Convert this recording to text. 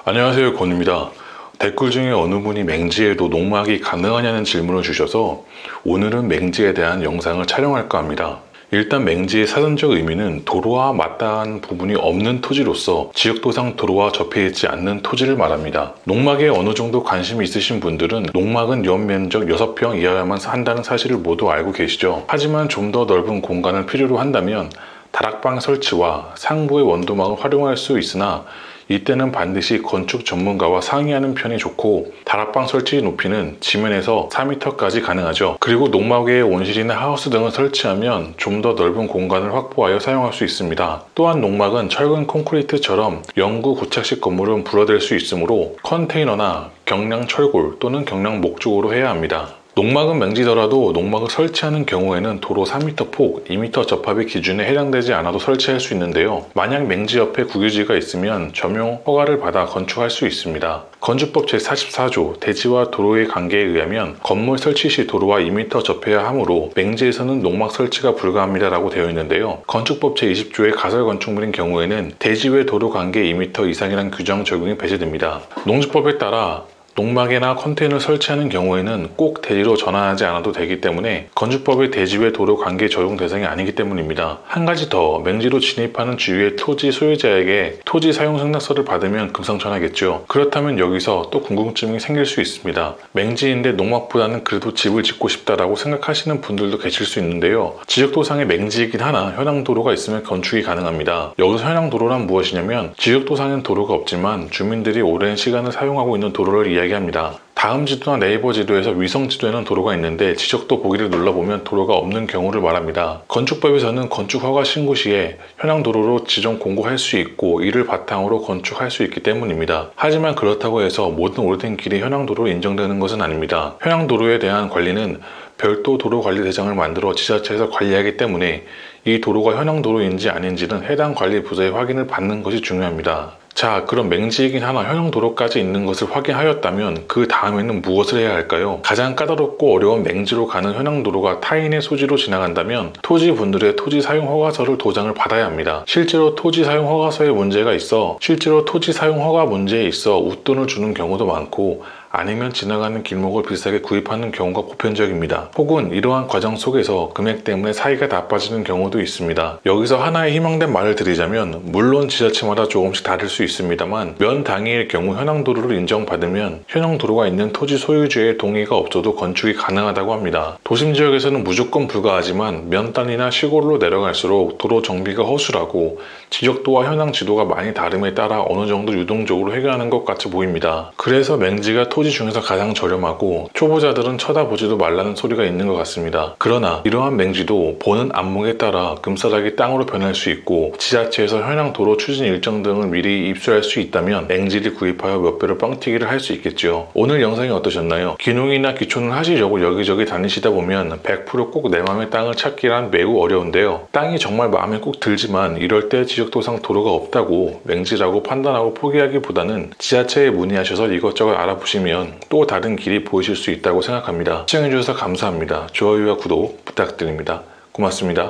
안녕하세요, 권입니다. 댓글 중에 어느 분이 맹지에도 농막이 가능하냐는 질문을 주셔서 오늘은 맹지에 대한 영상을 촬영할까 합니다. 일단 맹지의 사전적 의미는 도로와 마땅한 부분이 없는 토지로서 지역도상 도로와 접해 있지 않는 토지를 말합니다. 농막에 어느 정도 관심이 있으신 분들은 농막은 연면적 6평 이하야만 한다는 사실을 모두 알고 계시죠. 하지만 좀 더 넓은 공간을 필요로 한다면 다락방 설치와 상부의 원도막을 활용할 수 있으나 이때는 반드시 건축 전문가와 상의하는 편이 좋고, 다락방 설치 높이는 지면에서 4m까지 가능하죠. 그리고 농막 외에 온실이나 하우스 등을 설치하면 좀 더 넓은 공간을 확보하여 사용할 수 있습니다. 또한 농막은 철근 콘크리트처럼 영구 고착식 건물은 불어댈 수 있으므로 컨테이너나 경량 철골 또는 경량 목조로 해야 합니다. 농막은 맹지더라도 농막을 설치하는 경우에는 도로 3m 폭, 2m 접합의 기준에 해당되지 않아도 설치할 수 있는데요. 만약 맹지 옆에 국유지가 있으면 점용 허가를 받아 건축할 수 있습니다. 건축법 제44조 대지와 도로의 관계에 의하면 건물 설치 시 도로와 2m 접해야 하므로 맹지에서는 농막 설치가 불가합니다라고 되어 있는데요. 건축법 제20조의 가설 건축물인 경우에는 대지 외 도로 관계 2m 이상이란 규정 적용이 배제됩니다. 농지법에 따라 농막이나 컨테이너를 설치하는 경우에는 꼭 대지로 전환하지 않아도 되기 때문에 건축법의 대지 외 도로 관계 적용 대상이 아니기 때문입니다. 한 가지 더, 맹지로 진입하는 주위의 토지 소유자에게 토지 사용 승낙서를 받으면 금상첨화겠죠. 그렇다면 여기서 또 궁금증이 생길 수 있습니다. 맹지인데 농막보다는 그래도 집을 짓고 싶다라고 생각하시는 분들도 계실 수 있는데요. 지적도상의 맹지이긴 하나 현황도로가 있으면 건축이 가능합니다. 여기서 현황도로란 무엇이냐면 지적도상엔 도로가 없지만 주민들이 오랜 시간을 사용하고 있는 도로를 이야기합니다. 다음 지도나 네이버 지도에서 위성 지도에는 도로가 있는데 지적도 보기를 눌러보면 도로가 없는 경우를 말합니다. 건축법에서는 건축 허가 신고 시에 현황 도로로 지정 공고할 수 있고 이를 바탕으로 건축할 수 있기 때문입니다. 하지만 그렇다고 해서 모든 오래된 길이 현황 도로로 인정되는 것은 아닙니다. 현황 도로에 대한 관리는 별도 도로관리대장을 만들어 지자체에서 관리하기 때문에 이 도로가 현황 도로인지 아닌지는 해당 관리 부서의 확인을 받는 것이 중요합니다. 자, 그럼 맹지이긴 하나 현황 도로까지 있는 것을 확인하였다면 그 다음에는 무엇을 해야 할까요? 가장 까다롭고 어려운 맹지로 가는 현황 도로가 타인의 소지로 지나간다면 토지분들의 토지 사용 허가서를 도장을 받아야 합니다. 실제로 토지 사용 허가서에 문제가 있어 토지 사용 허가 문제에 있어 웃돈을 주는 경우도 많고, 아니면 지나가는 길목을 비싸게 구입하는 경우가 보편적입니다. 혹은 이러한 과정 속에서 금액 때문에 사이가 나빠지는 경우도 있습니다. 여기서 하나의 희망된 말을 드리자면, 물론 지자체마다 조금씩 다를 수 있습니다만 면 단위의 경우 현황도로를 인정받으면 현황도로가 있는 토지 소유주의 동의가 없어도 건축이 가능하다고 합니다. 도심 지역에서는 무조건 불가하지만 면 단위나 시골로 내려갈수록 도로 정비가 허술하고 지적도와 현황 지도가 많이 다름에 따라 어느 정도 유동적으로 해결하는 것 같이 보입니다. 그래서 맹지가 토지 중에서 가장 저렴하고 초보자들은 쳐다보지도 말라는 소리가 있는 것 같습니다. 그러나 이러한 맹지도 보는 안목에 따라 금싸라기 땅으로 변할 수 있고, 지자체에서 현황 도로 추진 일정 등을 미리 입수할 수 있다면 맹지를 구입하여 몇 배로 뻥튀기를 할 수 있겠죠. 오늘 영상이 어떠셨나요? 귀농이나 귀촌을 하시려고 여기저기 다니시다 보면 100% 꼭 내 맘의 땅을 찾기란 매우 어려운데요. 땅이 정말 마음에 꼭 들지만 이럴 때 지적도상 도로가 없다고 맹지라고 판단하고 포기하기보다는 지자체에 문의하셔서 이것저것 알아보시면 또 다른 길이 보이실 수 있다고 생각합니다. 시청해주셔서 감사합니다. 좋아요와 구독 부탁드립니다. 고맙습니다.